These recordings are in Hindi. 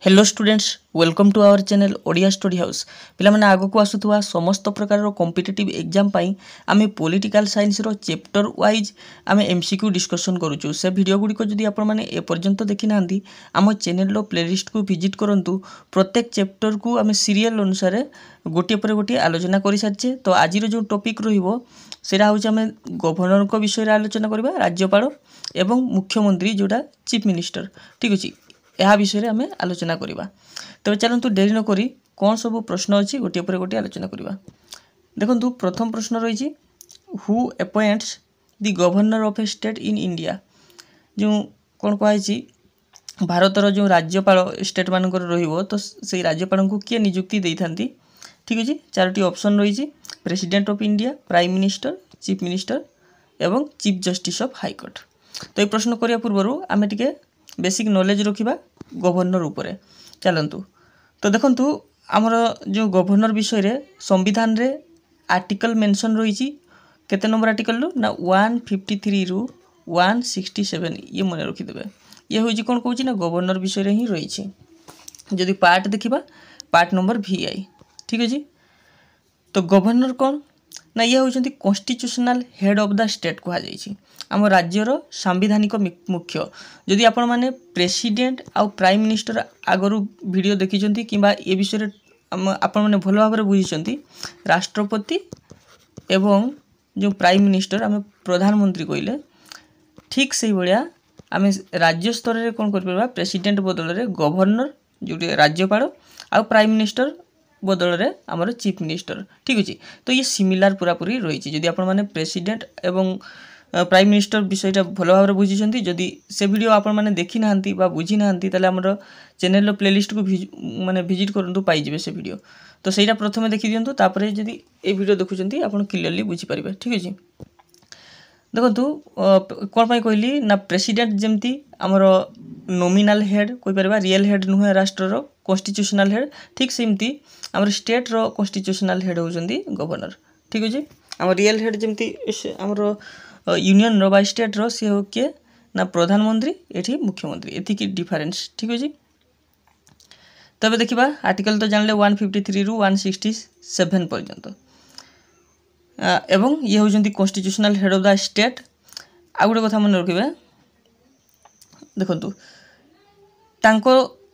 Hello students welcome to our channel Odia study house पिला माने आगो को आसुथुवा समस्त प्रकार कॉम्पिटिटिव एग्जाम पाई आमे पॉलिटिकल साइंस रो चैप्टर वाइज आमे एमसीक्यू डिस्कशन करूछु से वीडियो गुडी को जदी आपण माने ए पर्यंत देखि नांदी आम चैनल रो प्लेलिस्ट को विजिट करंतु प्रत्येक चैप्टर को आमे सीरियल अनुसार गोटे पर गोटे आलोचना करि सारछे। तो आज रो जो टॉपिक रहिबो सेरा होछ आमे गवर्नर को विषय रे आलोचना करबा, राज्यपाल एवं मुख्यमंत्री जोटा चीफ मिनिस्टर। ठीक अछि, यह विषय आम आलोचना करवा। तबे चलतु डेरी नक कौन सब प्रश्न अच्छी गोटे पर गोटे आलोचना करवा। देखु प्रथम प्रश्न रही who appoints the governor of a state in India. जो कौन कहुई भारतर जो राज्यपाल स्टेट मानक रहिबो तो से राज्यपाल को किए नियुक्ति दे था। ठीक अच्छे, चारोटी ऑप्शन रही president of India, prime minister, chief minister एवं चीफ जस्टिस ऑफ हाईकोर्ट। तो ये प्रश्न करने पूर्व आम टे बेसिक नॉलेज रखा गवर्नर उपरे। चलतु तो देखंतु आमर जो गवर्नर विषय रे संविधान रे आर्टिकल मेंशन रही केते नंबर आर्टिकल ना 153 रु 167 ये मन रखिदेवे। ये हूँ कौन कौन ना गवर्नर विषय रे ही रही। जदि पार्ट देखा पार्ट नंबर VI। ठीक अच्छे, तो गवर्नर कौन ना ये होती constitutional head of the state कहुई आम राज्यर सांविधानिक मुख्य। जदि आपण माने प्रेसिडेंट आउ प्राइम मिनिस्टर आगरू वीडियो देखी कि ए विषय आपण माने भल भाव बुझी राष्ट्रपति एवं जो प्राइम मिनिस्टर आम प्रधानमंत्री कहले ठीक से भाया आम राज्य स्तर में कौन कर प्रेसिडेंट बदल में गवर्नर जो राज्यपाल आउ प्राइम मिनिस्टर बदल में आमर चीफ मिनिस्टर। ठीक अच्छे, तो ये सिमिलार पूरापूरी रही। जदि आपण माने प्रेसिडेंट एवं प्राइम मिनिस्टर विषयटा भल भाव बुझी जदि से वीडियो आपण माने देखी नांती बा बुझी नांती ताले हमर चैनल प्लेलिस्ट को माने विजिट करंतु पाई जिवे से वीडियो। तो सेटा प्रथमे देखि दियंतु, तापरे जदि ए वीडियो देखुचंती आपण क्लियरली बुझी परिबे। ठीक अछि, देखंतु कोन पई कहली ना प्रेसिडेंट जेमती हमर नॉमिनल हेड कोइ परबा, रियल हेड नुहे राष्ट्र रो कॉन्स्टिट्यूशनल हेड। ठीक सेमती हमर स्टेट रो कॉन्स्टिट्यूशनल हेड होजंती गवर्नर। ठीक अछि, हमर रियल हेड जेमती हमर यूनियन रो बा स्टेट रो से हो के ना प्रधानमंत्री एठी मुख्यमंत्री, एथि की डिफरेंस। ठीक अछि, तबे देखिबा आर्टिकल तो जानले 153 रु 167 पर्यंत एवं ये होजंती constitutional head of the state. आ गोटे कथा मन रखिबे, देखंतु तांको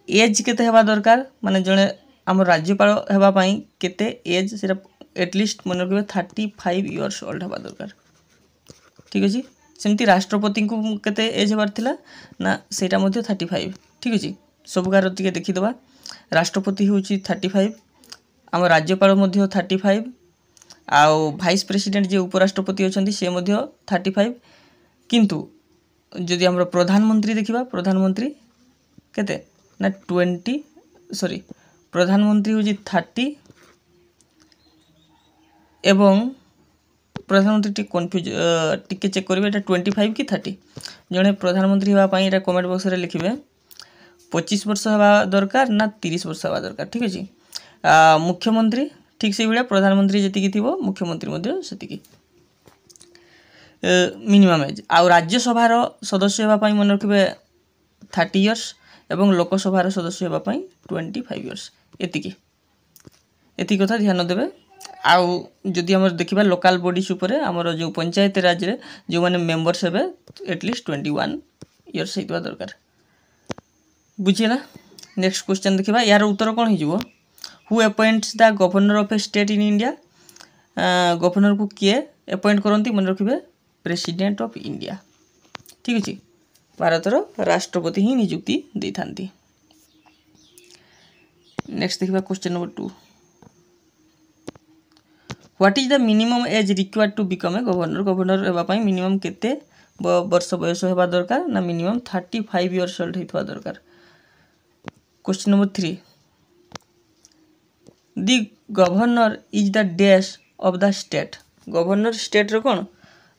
एज केते हेबा दरकार, माने जने हम राज्यपाल हेबा पई केते एज सेटा एटलिस्ट मन रखिबे 35 इयर्स ओल्ड हेबा दरकार। ठीक अच्छे, सेमती राष्ट्रपति को केते एज हेबार थिला ना सेटा मध्ये 35। ठीक अच्छे, सब कार टिके देखिदबा राष्ट्रपति होची 35, आम राज्यपाल मध्ये 35, आउ भाइस प्रेसिडेंट जे उपराष्ट्रपति अछंती से मध्ये 35। किंतु जदि हमर प्रधानमंत्री देखिबा प्रधानमंत्री केते ना 20 सॉरी प्रधानमंत्री होची 30 एवं प्रधानमंत्री टी कन्फ्यूज टिके चेक करेंगे एटा 25 कि 30। जड़े प्रधानमंत्री होगा कमेंट बॉक्स रे लिखिबे 25 वर्ष होगा दरकार ना 30 वर्ष होगा दरकार। ठीक अच्छे, मुख्यमंत्री ठीक से भाया प्रधानमंत्री जी थी मुख्यमंत्री से मिनिमम एज। आउ राज्यसभार सदस्य होगापी मन रखिए 30 इयर्स एवं लोकसभार सदस्य होगापी 25 इयर्स। एति कथा ध्यान देवे। आउ जदि हम देखिबा लोकल बॉडीज उपरे हमर जो पंचायत राज रे जो माने मेंबर्स हेबे एटलिस्ट 21 इयर्स हेतबा दरकार। बुझिला। नेक्स्ट क्वेश्चन देखिबा, यार उत्तर कोन हिजबो who appoints the governor of a state in India. Governor को किए अपॉइंट करंती मन रखिबे प्रेसिडेंट ऑफ इंडिया। ठीक अछि, भारतर राष्ट्रपति ही नियुक्ति दे थांती। नेक्स्ट देखिबा question number 2, what is the minimum age required to become a governor. Governor हेबापी मिनिमम केते वर्ष बयस हेबा दरकार ना मिनिमम 35 इयर्स ओल्ड हेतबा दरकार। Question number 3, the governor is the dash of the state. Governor state रो कोन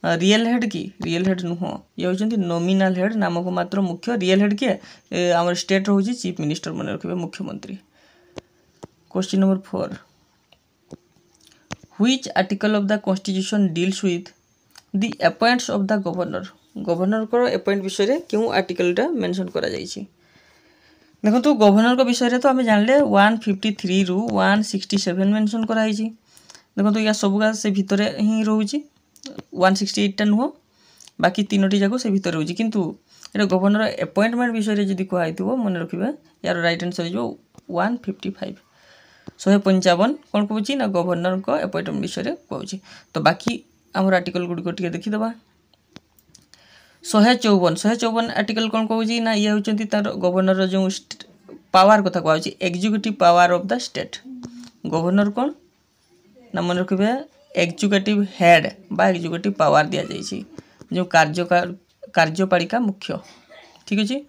रियल हेड की, रियल हेड नुह, ये होचंती नॉमिनल हेड नामक मात्र मुख्य। रियल हेड के हमर स्टेट होची चीफ मिनिस्टर मन रखिबे मुख्यमंत्री। Question number 4, Which article of the Constitution deals with the appointments of the governor। Governor को अपॉइंट विषय रे क्यों आर्टिकल टा मेंशन करा जायछि। देखो गवर्नर विषय तो आम जानले 153 रु 167 मेंशन कराई। देखो या सबका से भितर ही रोचे 168 नुह बाकी तीनोटी जाक से भितर रोचे किंतु ये गवर्नर अपॉइंटमेंट विषय जब कहु मन रखिए यार राइट आंसर हो 155 155 कौन कहूँ ना गवर्नर को अपॉइंटमेंट विषय कहूँ। तो बाकी आम आर्टिकल गुड़िक टी देखीदे 154 आर्टिकल कौन कहूँ ना ये होती तार गवर्नर जो पावर कथा कहूँ executive power of the state. Governor कौन ना मन रखिए एग्जीक्यूटिव हेड बा एग्जीक्यूटिव पावर दि जाइए जो कार्यपालिका मुख्य। ठीक अच्छे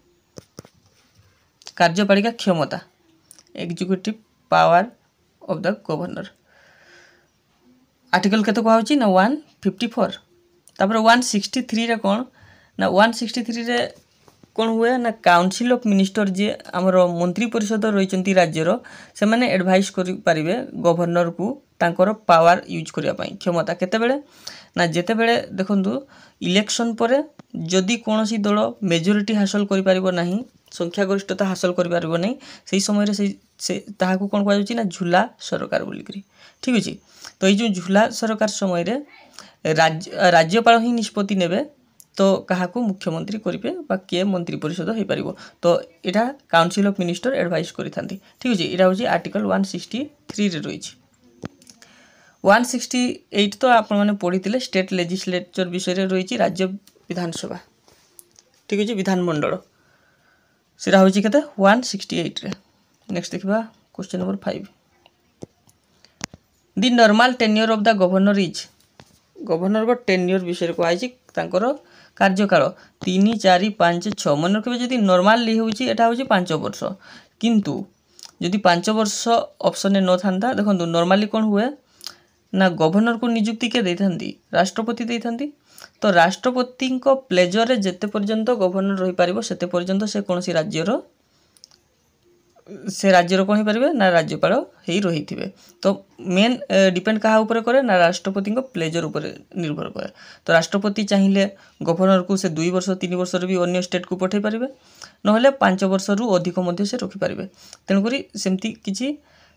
कार्यपालिका क्षमता executive power of the governor. Article केते कहूँ ना 154 तापर 163 रे कौन ना 163 रे कौन हुए ना काउंसिल ऑफ मिनिस्टर जी आमर मंत्री परिषद रही राज्यर से मैंने एडवाइस करें गवर्नर को तांकर पावर यूज करने क्षमता केतेबेले ना जेतेबेले देखंतु इलेक्शन पर जदि कौन दल मेजोरिटी हासिल करें संख्यागरिष्ठता हासिल करें से समय से ताहाकू कौन कहु ना झूला सरकार बोलिकी। ठीक अच्छे तो ये जो झूला सरकार समय राज्यपाल ही निष्पत्ति नेबे तो क्या मुख्यमंत्री करेंगे किए मंत्री परिषद हो पार तो यहाँ काउंसिल ऑफ मिनिस्टर एडवाइस करी। ठीक अच्छे यहाँ हूँ आर्टिकल 163 रे रही। 168 तो आप पढ़ी स्टेट लेजिस्लेचर विषय रही राज्य विधानसभा। ठीक अच्छे विधानमंडल से हूँ के 168 रे। नेक्स्ट देखा question number 5 the normal tenure of the governor is. Governor को टेन्योर विषय कहुई कार्यकाल 3 4 5 6 मन रखिए जदि नॉर्मली होता हूँ 5 वर्ष किंतु जदि 5 वर्ष ऑप्शन न था देखो नॉर्मली कौन हुए ना गवर्नर को नियुक्ति के देती राष्ट्रपति देती तो राष्ट्रपति प्लेजर जेते पर्यंत गवर्नर रही पारिबो सेते पर्यंत से कौन सी राज्यर कौन हो पारे ना राज्यपाल ही रही थे। तो मेन डिपेंड क्या ऊपर करे ना राष्ट्रपति प्लेजर ऊपर निर्भर करे। तो राष्ट्रपति चाहिए गवर्नर को से 2 वर्ष 3 वर्ष भी अन्य स्टेट को पठे पारे ना 5 वर्ष रु अधिक से रखिपारे। तेणुक सेमती किसी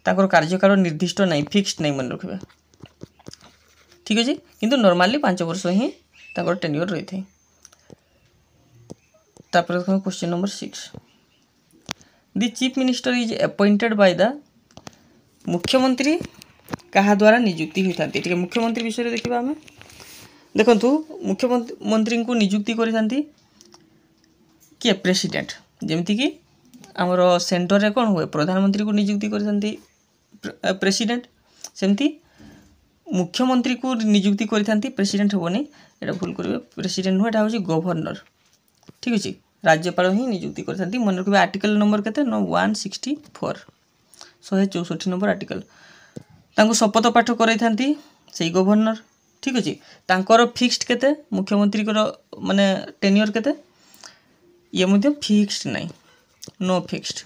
कार्यकाल निर्दिष्ट नहीं फिक्स्ड नहीं मन रखिए। ठीक अच्छे किंतु नॉर्मली 5 वर्ष ही टेन्योर रही थे। Question number 6 the chief minister is appointed by the मुख्यमंत्री क्या द्वारा नियुक्ति होता है। ठीक है मुख्यमंत्री विषय देखा आम देखु मुख्यमंत्री को नियुक्ति करते किए प्रेसिडेंट जमीती कि आमर सेंटर रे कौन हुए प्रधानमंत्री को नियुक्ति करते प्रेसिडेंट सेमती मुख्यमंत्री को नियुक्ति करते प्रेसिडेंट हेनी यहाँ भूल करेंगे प्रेसिडेंट नुह यहाँ हूँ गवर्नर। ठीक अच्छे राज्यपाल ही नियुक्ति करते मन रखिए आर्टिकल नंबर के 164 164 नंबर आर्टिकल शपथ पाठ कराई से गवर्नर। ठीक अच्छे तांकर फिक्स्ड केते मुख्यमंत्री माने टेन्योर केते ये मुझे फिक्स्ड नहीं नो फिक्स्ड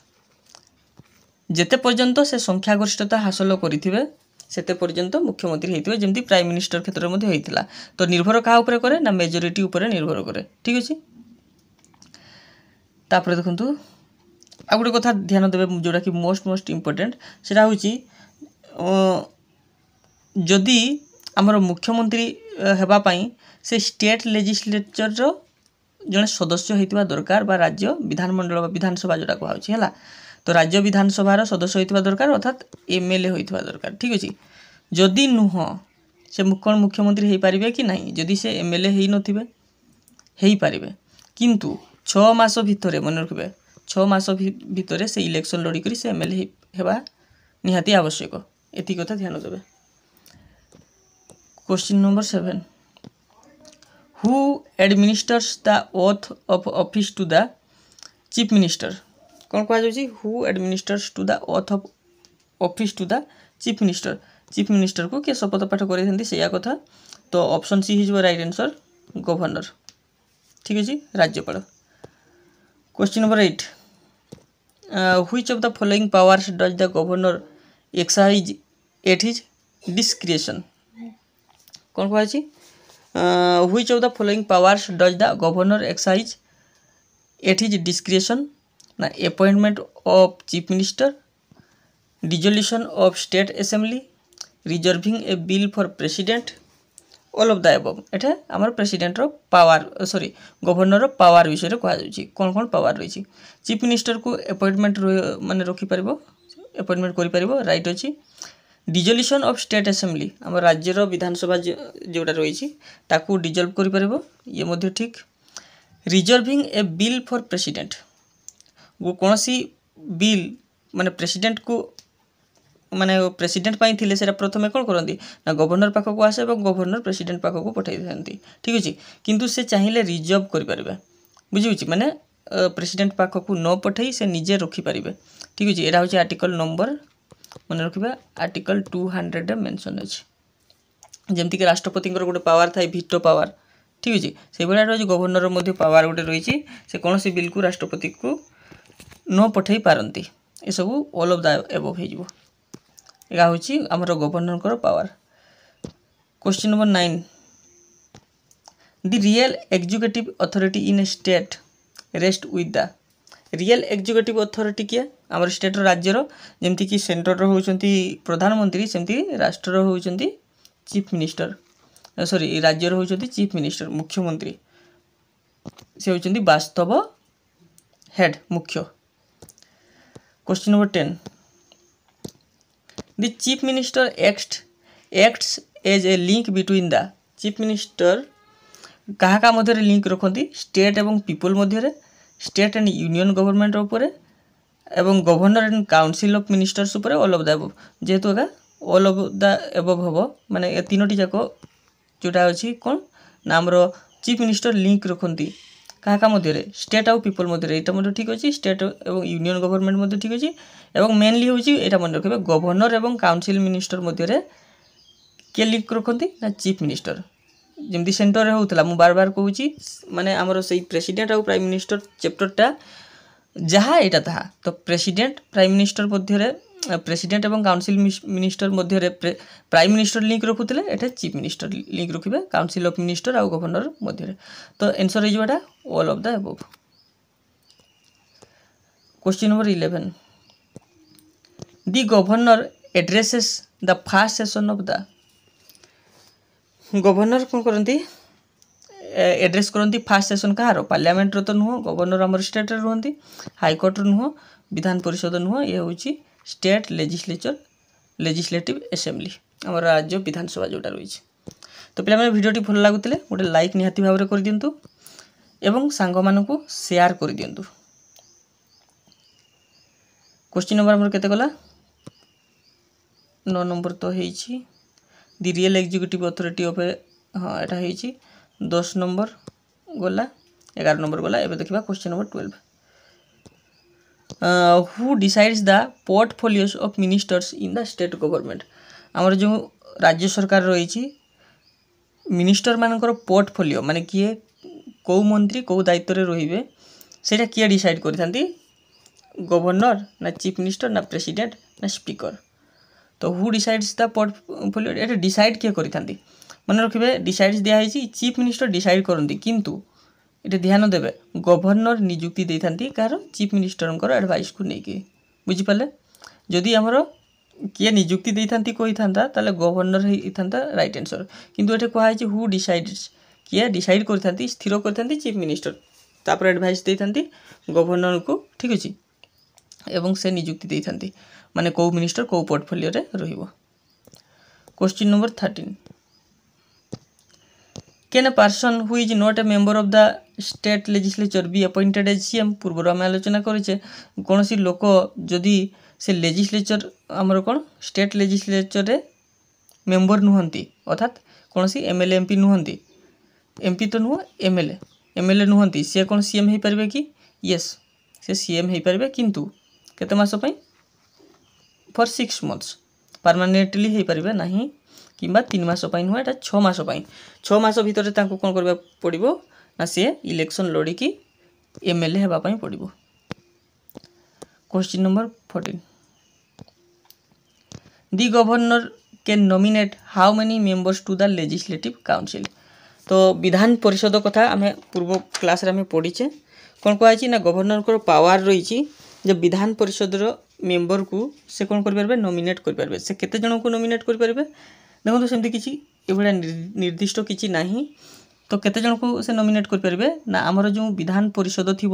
जेते पर्यंत से संख्यागरिष्ठता हासिल करेंगे सेते पर्यंत मुख्यमंत्री होते जमी प्राइम मिनिस्टर क्षेत्र में होता तो निर्भर क्या ऊपर करे ना मेजोरिटी ऊपर निर्भर करे। ठीक अच्छे तापर देखु आ गोटे कथा ध्यान देवे जोटा कि मोस्ट इम्पोर्टेंट से हूँ जदि आमर मुख्यमंत्री हेबापाई से स्टेट लेजिस्लेचर जड़े सदस्य होता दरकार बा राज्य विधानमंडल विधानसभा जोटा कहूँ है तो राज्य विधानसभार सदस्य होता दरकार अर्थात एमएलए होता दरकार। ठीक अच्छे जदि नुह से कौन मुख्यमंत्री हो पारे कि नहीं जदि से एमएलए हो नथिबे पारे किंतु 6 मास भितर मन रखिए 6 मास भितर से इलेक्शन लड़िक से एमएलए हेबा निहाती आवश्यक एति कथा ध्यान देवे। Question number 7 who administers the oath of office to the chief minister. कौन कहुच्छी who administers to the oath of office to the chief minister को किए शपथ पाठ करते से कथा तो ऑप्शन सी हो राइट आंसर गवर्नर। ठीक अच्छे राज्यपाल। Question number 8 which of the following powers does the governor exercise at his discretion. कौन कहुच्छी which of the following powers does the governor exercise at his discretion ना appointment of chief minister, dissolution of state assembly, reserving a bill for president, all of the above. एटा आमर प्रेसिडेंट रो पावर सॉरी गवर्नर रो पावर विषय रे कहा जाउची कोन कोन पावर रही। चीफ मिनिस्टर को अपॉइंटमेंट माने रखी परिबो, अपॉइंटमेंट करि परिबो, राइट अछि। डिजोल्यूशन ऑफ स्टेट असेंबली आम राज्यर विधानसभा जोटा रही ताकू डिजल्व करि परिबो, ये मध्य ठीक। Reserving a bill for president वो कौन सी बिल माने प्रेसिडेंट को माने प्रेसिडेंट पाई थिले सेटा प्रथमे कोन करंती ना गवर्नर पाख को आसे और गवर्नर प्रेसिडेंट पाख को पठाई देती, ठीक अछि। किंतु से चाहिए रिजर्व करि परिबे, बुझिउछि माने प्रेसिडेंट पाख को न पठाई से निजे रखी परिबे, ठीक अछि। एटा होछि आर्टिकल नंबर मन रखिबा आर्टिकल 200 मेंशन अछि। जेमति कि राष्ट्रपति गोटे पावर थाई वीटो पावर, ठीक अछि। से बडा रही गवर्नर मध्य पावर गोटे रही से कौन सी बिल को राष्ट्रपति को न पठाई पारंती, ए सब ऑल ऑफ द एबव हो जिवो। एगा होछि हमर गवर्नर को power. Question number 9, the real executive authority in A state rest with the. Real executive authority किए आमर स्टेट राज्यर जेमती कि सेंटर होउचंती प्रधानमंत्री, सेमती राष्ट्र होउचंती चीफ मिनिस्टर, सॉरी राज्यर होउचंती चीफ मिनिस्टर मुख्यमंत्री, से होउचंती वास्तव हेड मुख्य। Question number 10, the chief minister acts as a link between the. Chief minister कहा का मध्य लिंक रखती स्टेट एवं पीपल मध्य, स्टेट एंड यूनियन गवर्नमेंट उपरे एवं governor and council of ministers all of of the एबव। जेहेतु एगा ऑल ऑफ द एबव हम माने ए तीनोटी जाक जोटा अच्छी कौन ना आमर चीफ मिनिस्टर लिंक रखती क्या क्या मध्य स्टेट आउ पीपल मध्य, यहाँ ठीक अच्छे। स्टेट एवं यूनियन गवर्नमेंट मध्य ठीक अच्छे एवं मेनली हूँ यहाँ मन रखिए गवर्नर एवं काउंसिल मिनिस्टर मध्य किए लिंक रखती ना चीफ मिनिस्टर। जमती सेंटर होता मुझे बार बार कहूँ माने आमर से प्रेसिडेंट आउ प्राइम मिनिस्टर चैप्टरटा जहाँ यहाँ था तो प्रेसिडेंट प्राइम मिनिस्टर मध्य प्रेसिडेंट एवं काउंसिल मिनिस्टर मध्य प्राइम मिनिस्टर लिंक रखुले, एटा चीफ मिनिस्टर लिंक रखिए काउंसिल ऑफ मिनिस्टर आउ गवर्नर मध्य। तो आंसर हो जाएगा all of the above. Question number 11, the governor addresses the first session of the. Governor कौन करती एड्रेस करती फर्स्ट सेशन कहार पार्लियामेंट तो नुह, गवर्नर आमर स्टेट रे रुहंती, हाईकोर्ट नुह, विधान परिषद नुह, ये हूँ स्टेट लेजिस्लेटिव असेंबली आम राज्य विधानसभा जोटा रही। तो पे भिडियोटी भल लगुले गोटे लाइक निहाती भाव में कर दिंतु एवं सांग मानकु शेयर कर दिंतु। क्वेश्चन नंबर हमर केते गला 9 नंबर तो हेछि the real executive authority of हाँ एटा हेछि 10 नंबर गला 11 नंबर गला। एबे देखिबा question number 12, who decides the portfolios of ministers in the state government. आमर जो राज्य सरकार रही मिनिस्टर मानकर पोर्टफोलियो माने किए कौ मंत्री कौ दायित्व रे रहिबे सेटा किए डिसाइड करिथांती गवर्नर ना चीफ मिनिस्टर ना प्रेसिडेंट ना स्पीकर। तो who decides the portfolio Etah decide किए करिथांती मन रखिबे डिसाइड्स दिया है चीफ मिनिस्टर डिसाइड करती किंतु ये ध्यान देवे गवर्नर नियुक्ति देती कार चीफ मिनिस्टर एडवाइस को लेकिन बुझिपारे जदि आमर किए नियुक्ति देती कही था गवर्नर होता राइट आंसर किंतु ये कहुई हु डिसाइड्स किए डिसाइड करती स्थिर करती चीफ मिनिस्टर तापर एडवाइस देती गवर्नर को ठीक अच्छे एवं से नियुक्ति देती माने कौ मिनिस्टर कौ पोर्टफोलियो रे रहिबो। Question number 13, can a person who is not a member of the state legislature be appointed as CM. पूर्व आम आलोचना करें कौन सी लोक जदि से लेजिस्लेचर आमर कौन स्टेट लेजिस्लेचर रे मेंबर नुहंती अर्थात कौन सी एमएलए एमपी नुहंती, एमपी तो नुह एमएलए नुहंती सी कौन सीएम हो पारे कि यस से सीएम हो पारे किंतु केते मास पई फॉर 6 months परमानेंटली हो पारे नहीं किंबा 3 मास नुह एटा 6 मास 6 मास भितर कौन करबा पड़िबो ना सी इलेक्शन लड़िकी एमएलए हेबा पई पड़िबो। Question number 14, the governor can nominate how many members to the legislative council. तो विधान परिषद कथा आम पूर्व क्लास रे आम पढ़ीचे कौन कहुई ना गवर्नर को पावर रही जब विधान परिषद मेंबर को से कौन करें नॉमिनेट करें से केते जन को नॉमिनेट करें देखो सेमती किसी ये निर्दिष्ट किसी ना तो केते जन को से नॉमिनेट करें ना आमर जो विधान परिषद थी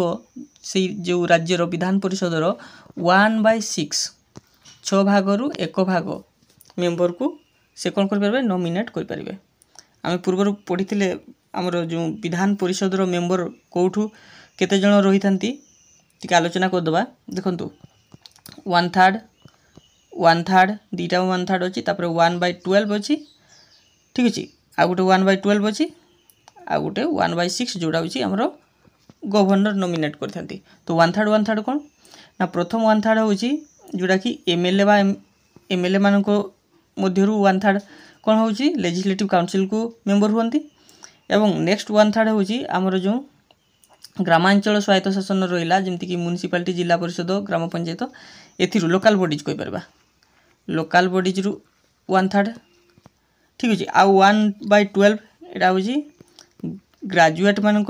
से जो राज्यर विधान परिषदर 1/6 6 भागरू 1 भाग मेंबर को से कौन करें नॉमिनेट करें। आम पूर्व पढ़ी थे आमर जो विधान परिषदर मेंबर कौठू केते जन रही था टी आलोचना करदे देखु 1/3 दीटा 1/3 अच्छी 1/12 अच्छी ठीक अच्छे आ गोटे 1/12 अच्छी आ गोटे 1/6 जोड़ा हूँ आमर गवर्नर नॉमिनेट करते तो 1/3 कौन ना प्रथम 1/3 हूँ जोटा कि एमएलए बा एमएलए मान मध्यरु 1/3 कौन हूँ लेजिस्लेटिव काउंसिल को मेंबर हुंती एवं नेक्स्ट 1/3 हूँ आमर जो ग्रामांचल स्वायत्त शासन रहा जमीक म्युनिसिपालिटी जिला परिषद ग्राम पंचायत एथिरू लोकल बॉडीज कही पार लोकल बॉडीज रु 1/3 ठीक अच्छे आ 1/12 एटा हूँ ग्रेजुएट मान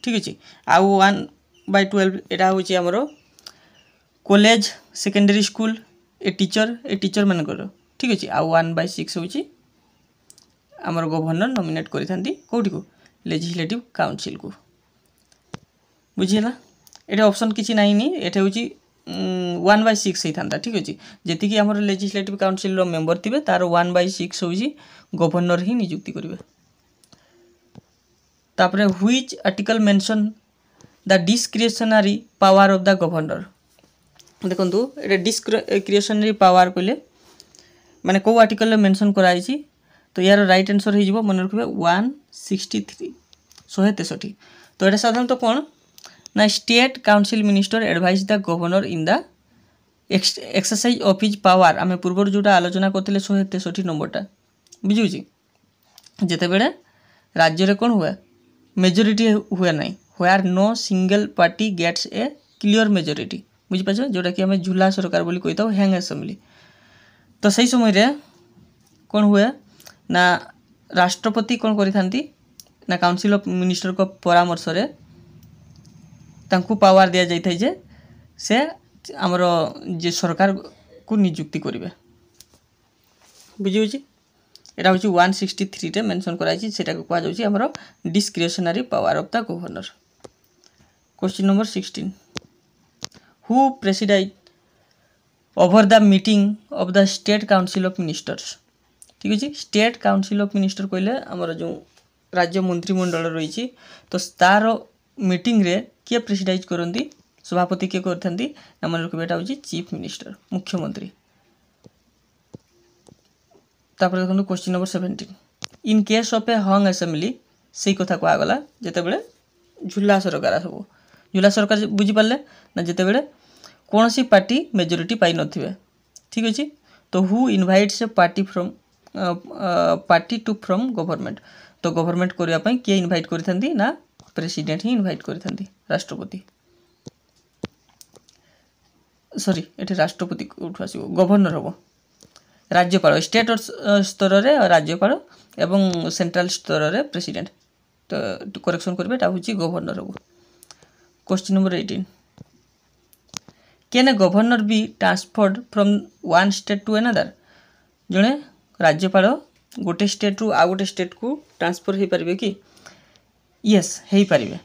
ठीक अच्छे आ 1/12 एटा हूँ आमर college secondary school a teacher मानकर ठीक अच्छे आ 1/6 हूँ आमर गवर्नर नॉमिनेट करी कौटी को लेजिस्लेटिव काउंसिल को बुझीला ये ऑप्शन किसी ना ये हूँ 1/6 होता ठीक अच्छे जी आम लेजिस्लेटिव काउंसिल मेंबर थे तार 1/6 हूँ गवर्नर ही नियुक्ति करेंगे। तापर which article mention the discretionary power of the governor देखो ये डिस्क्रिशनरी पावर कहले माने कौ आर्टिकल मेंशन कराई तो यार राइट आंसर हो मन रखिए 163 163 तो ये साधारणतः कौन ना state council minister advise the governor in the exercise of his power आम पूर्व जोटा आलोचना करते 163 नंबरटा बुझे जितेबले राज्य कौन हुए मेजोरिटी हुए ना where no single party gets a clear majority बुझीपार जोटा कि आम झूला सरकार बोली कही था हैंग असेंबली तो सही समय कौन हुए ना राष्ट्रपति कौन करी ना काउंसिल ऑफ मिनिस्टर को परामर्श रे तांकु पावर दिया जाए जे से आमर जे सरकार को नियुक्ति करेंगे बुझे यहाँ हूँ 163 रे मेंशन कराई से कहुच्छी आमर discretionary power of the governor. Question number 16 who presided over the meeting of the state council of ministers ठीक अच्छे स्टेट काउंसिल ऑफ मिनिस्टर कहले आमर जो राज्य मंत्रिमंडल रही तो तार मीटिंग रे किए प्रेसिडाइज करती सभापति किए करती मन रखा हूँ चीफ मिनिस्टर मुख्यमंत्री। तापर देखो question number 17 in case of A hung assembly से कथा कहगला जितेबले झूला सरकार सब झूला सरकार बुझीपारे ना जितेबले कौन सी पार्टी मेजोरिटी पाई नथिबे ठीक अच्छे तो who invites a party to from government तो गवर्नमेंट करने किए इनवाइट करी ना प्रेसिडेंट ही इनवाइट करी राष्ट्रपति सॉरी ये राष्ट्रपति कौटू आसो गवर्नर हम राज्यपाल स्टेट स्तर रे राज्यपाल एवं सेंट्रल स्तर रे प्रेसिडेंट तो करेक्शन करेंगे हूँ गवर्नर हम। Question number 18 can a governor be transferred from one state to another जड़े राज्यपाल गोटे स्टेट रु आ गोटे स्टेट को ट्रांसफर हो पारे कि यस हो पारे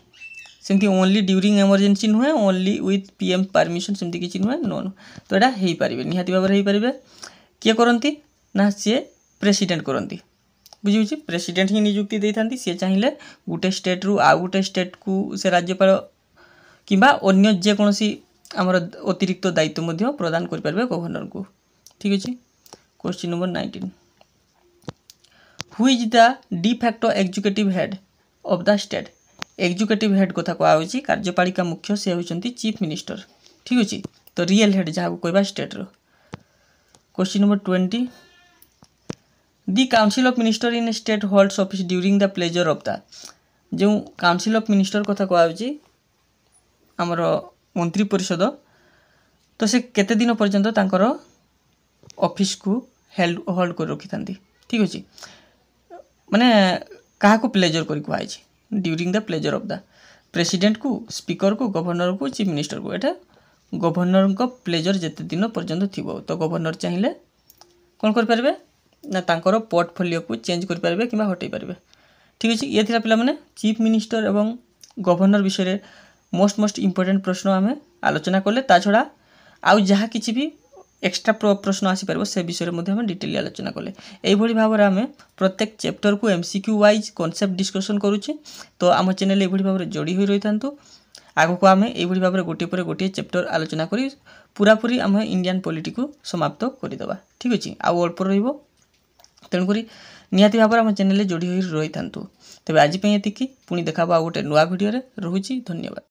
सेमती ओनली ड्यूरिंग इमरजेंसी नुहे ओनली विथ पीएम परमिशन सेमती किसी नुहे नो तो यहाँ हो पारे निहाती भाव में हो पारे किए करती ना सी प्रेसिडेंट करती बुझे प्रेसिडेंट ही नियुक्ति देती सी चाहिए गोटे स्टेट रु आ गोटे स्टेट को से राज्यपाल किंबा अन्य जेकोसी आमर अतिरिक्त दायित्व प्रदान करें गवर्नर को ठीक अच्छे। Question number 19 who is the de facto executive head of the state executive head कथा कहुच्छी कार्यपालिका मुख्य से होती चीफ मिनिस्टर ठीक अच्छे तो रियल हेड जहाँ कहवा स्टेट रो। Question number 20 the council of minister in state holds office during the pleasure of the जो काउंसिल ऑफ मिनिस्टर कथा कहुच्छी आमर मंत्री परिषद तो से केते दिन पर्यंत तांकर ऑफिस को होल्ड कर रखी था ठीक अच्छे माने क्या प्लेजर कर during the pleasure of the president को, स्पीकर को, गवर्नर को, चीफ मिनिस्टर को। एटा गवर्नर को प्लेजर जेते दिन पर्यंत थिबो तो गवर्नर चाहिए कौन करें ना तांकर पोर्टफोलियो को चेंज करें कि हटई पारे। ठीक अच्छे ये थिला पिला माने चीफ मिनिस्टर एवं गवर्नर विषय में मोस्ट इंपोर्टेंट प्रश्न आम आलोचना कले। ता छड़ा आउ जहाँ किसी भी एक्स्ट्रा प्रश्न आसीपर से विषय में डिटेली आलोचना कले। यही भाव में आम प्रत्येक चैप्टर को एमसीक्यू वाइज कॉन्सेप्ट डिस्कशन करुचे। तो आम चैनल ये भाव में जोड़ी हुई रही था। आगक आम ये भाव में गोटे पर गोटे चैप्टर आलोचना करी पूरापूरी आम इंडियन पॉलिटी को समाप्त करदेवा। ठीक अच्छे आउ अल्प तेणुक निहाती भाव आम चैनल जोड़ी हुई रही था। तेज आज ये पुणी देखा गोटे नुआ भिडियो। रोचे धन्यवाद।